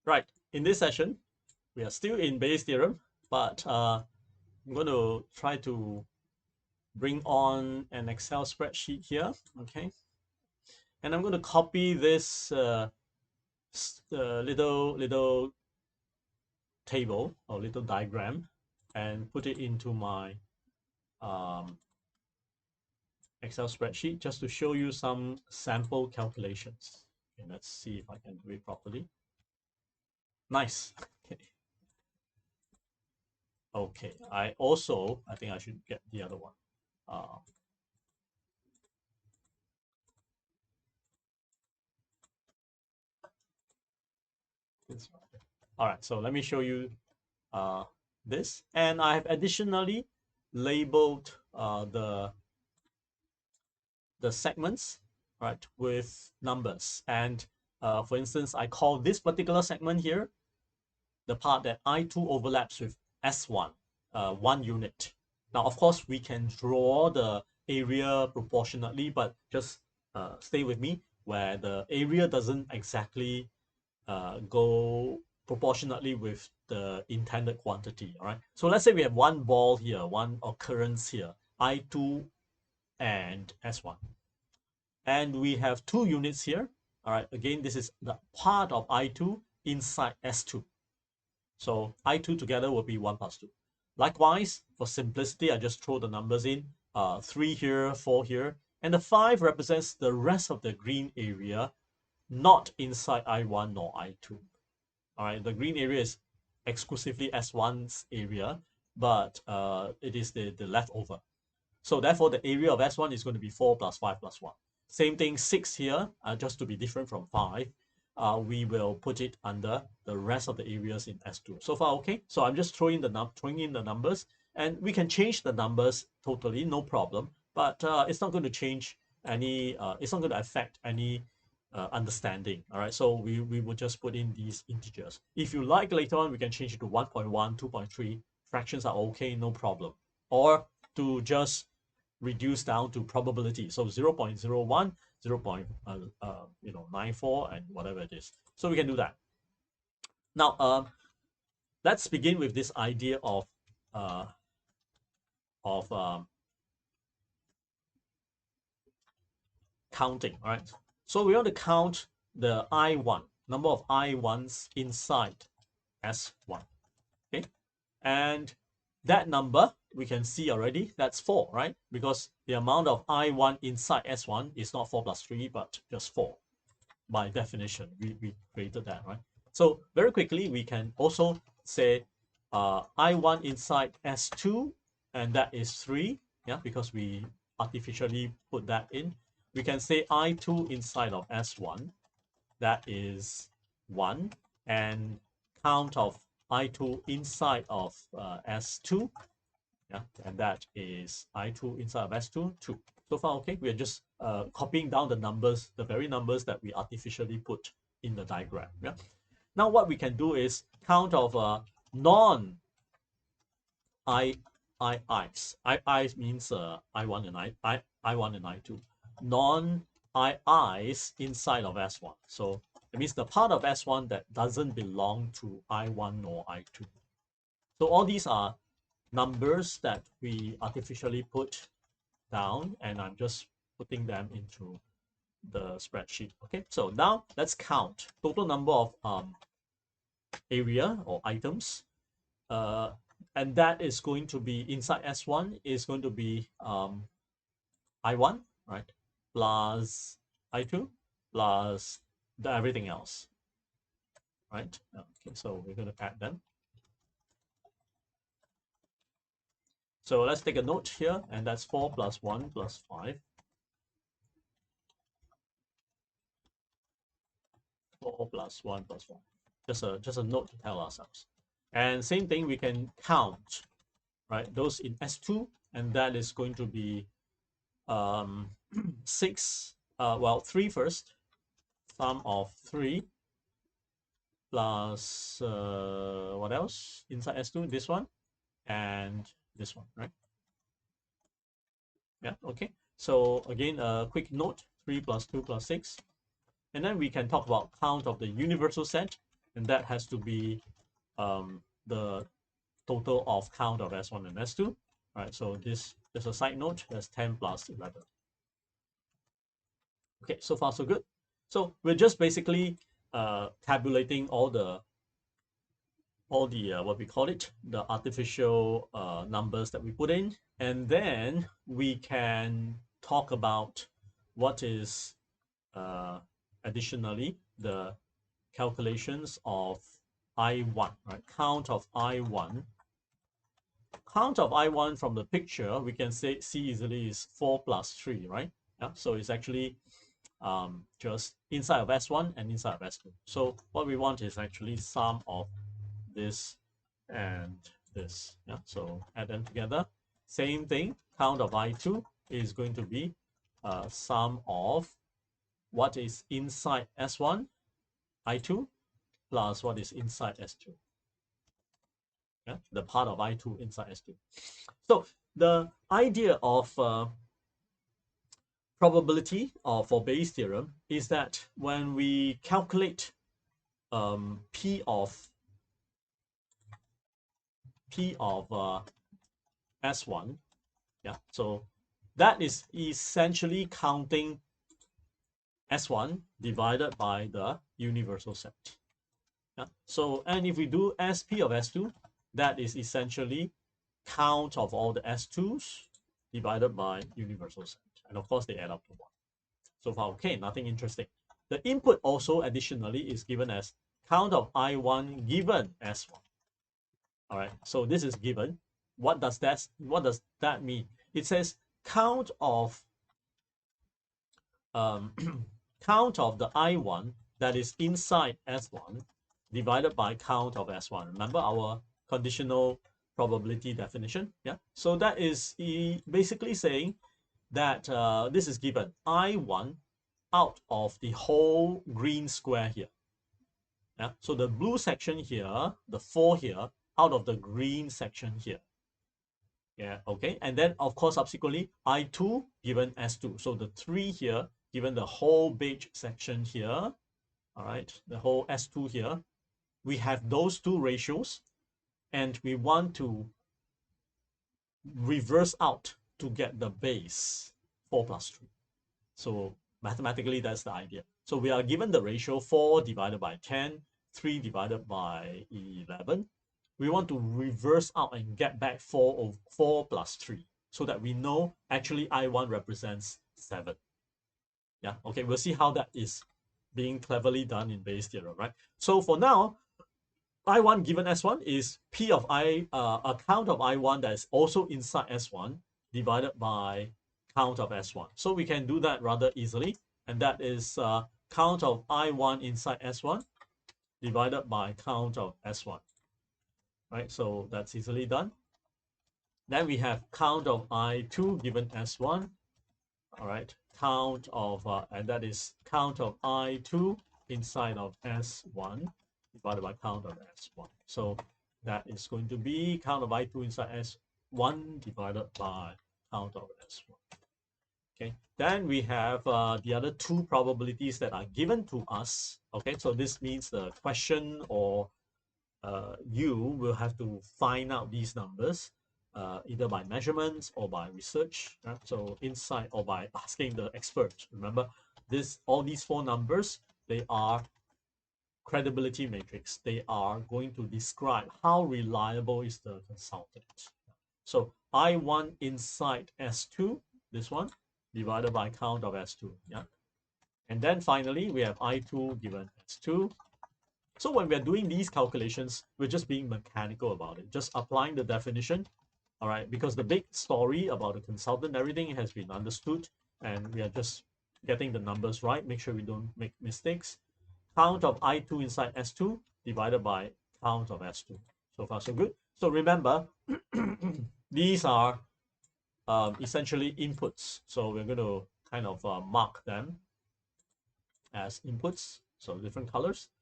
Right, in this session, we are still in Bayes' theorem, but I'm going to try to bring on an Excel spreadsheet here, okay? And I'm going to copy this little table or little diagram and put it into my um, Excel spreadsheet just to show you some sample calculations. Okay, let's see if I can do it properly. Nice. Okay. Okay. I think I should get the other one. Uh, this one. All right. So let me show you uh, this, and I have additionally labeled the segments, right, with numbers. And for instance, I call this particular segment here the part that I2 overlaps with S1, 1 unit. Now, of course, we can draw the area proportionately, but just stay with me where the area doesn't exactly go proportionately with the intended quantity, all right? So let's say we have one ball here, one occurrence here, I2 and S1. And we have 2 units here, all right? Again, this is the part of I2 inside S2. So I2 together will be 1 plus 2. Likewise, for simplicity, I just throw the numbers in, 3 here, 4 here, and the 5 represents the rest of the green area, not inside I1 nor I2. All right, the green area is exclusively S1's area, but it is the leftover. So therefore, the area of S1 is going to be 4 plus 5 plus 1. Same thing, 6 here, just to be different from 5. We will put it under the rest of the areas in S2. So far, okay? So I'm just throwing in the numbers, and we can change the numbers totally, no problem. But it's not going to change any, it's not going to affect any understanding. All right, so we will just put in these integers. If you like, later on, we can change it to 1.1, 2.3. Fractions are okay, no problem. Or to just reduce down to probability. So 0.01, 0.94, and whatever it is. So we can do that. Now, let's begin with this idea of uh, of counting. All right. So we want to count the I1 number of I1s inside S1. Okay, and that number we can see already, that's 4, right? Because the amount of I1 inside S1 is not 4 plus 3, but just 4 by definition. We created that, right? So very quickly, we can also say I1 inside S2, and that is 3, yeah, because we artificially put that in. We can say I2 inside of S1, that is 1, and count of I2 inside of S2, yeah, and that is I2 inside of S2, 2. So far, okay, we are just copying down the numbers, the very numbers that we artificially put in the diagram. Yeah. Now what we can do is count of non I I's. I means I1 and I1 and I2. Non I's inside of S1. So it means the part of S1 that doesn't belong to I1 or I2. So all these are numbers that we artificially put down, and I'm just putting them into the spreadsheet. Okay, so now let's count total number of area or items, uh, and that is going to be inside S1 is going to be I1, right, plus I2 plus everything else, right? Okay, so we're going to add them. So let's take a note here, and that's 4 plus 1 plus 5. 4 plus 1 plus 1. Just a note to tell ourselves. And same thing, we can count, right? Those in S2, and that is going to be 6, well, 3 first. Sum of 3 plus what else? Inside S2, this one and this one, right? Yeah, okay. So again, a quick note, 3 plus 2 plus 6. And then we can talk about count of the universal set. and that has to be the total of count of S1 and S2. All right, so this is a side note, that's 10 plus 11. Okay, so far so good. So we're just basically tabulating all the what we call it, the artificial numbers that we put in, and then we can talk about what is additionally the calculations of I1, right? Count of I1. Count of I1 from the picture, we can see easily is 4 plus 3, right? Yeah, so it's actually just inside of S1 and inside of S2. So what we want is actually sum of this and this. Yeah, so add them together. Same thing, count of I2 is going to be sum of what is inside S1, I2, plus what is inside S2. Yeah, the part of I2 inside S2. So the idea of probability for Bayes' theorem is that when we calculate P of S1, yeah, so that is essentially counting S1 divided by the universal set. Yeah, so and if we do SP of S2, that is essentially count of all the S2s divided by universal set. And of course, they add up to 1. So far, okay, nothing interesting. The input also additionally is given as count of I1 given S1. All right, so this is given. What does that mean? It says count of count of the I1 that is inside S1 divided by count of S1. Remember our conditional probability definition? Yeah. So that is basically saying that this is given I1 out of the whole green square here. Yeah. So the blue section here, the 4 here, out of the green section here. Yeah, okay. And then, of course, subsequently, I2 given S2. So the 3 here, given the whole beige section here, all right, the whole S2 here, we have those two ratios, and we want to reverse out to get the base 4 plus 3. So mathematically, that's the idea. So we are given the ratio 4 divided by 10, 3 divided by 11. We want to reverse out and get back 4 plus 3 so that we know actually I1 represents 7. Yeah, okay, we'll see how that is being cleverly done in Bayes' theorem, right? So for now, I1 given S1 is P of I, a count of I1 that is also inside S1 divided by count of S1. So we can do that rather easily, and that is count of I1 inside S1 divided by count of S1. Right, so that's easily done. Then we have count of I2 given S1. All right, count of, and that is count of I2 inside of S1 divided by count of S1. So that is going to be count of I2 inside S1 divided by count of S1. Okay, then we have the other two probabilities that are given to us. Okay, so this means the question or you will have to find out these numbers either by measurements or by research. Right? So inside or by asking the experts. Remember, all these 4 numbers, they are credibility matrix. They are going to describe how reliable is the consultant. So I1 inside S2, this one, divided by count of S2. Yeah. And then finally, we have I2 given S2. So when we're doing these calculations, we're just being mechanical about it, just applying the definition, all right, because the big story about the consultant, everything has been understood, and we are just getting the numbers right, make sure we don't make mistakes. Count of I2 inside S2 divided by count of S2. So far, so good. So remember, these are essentially inputs. So we're going to kind of mark them as inputs, so different colors.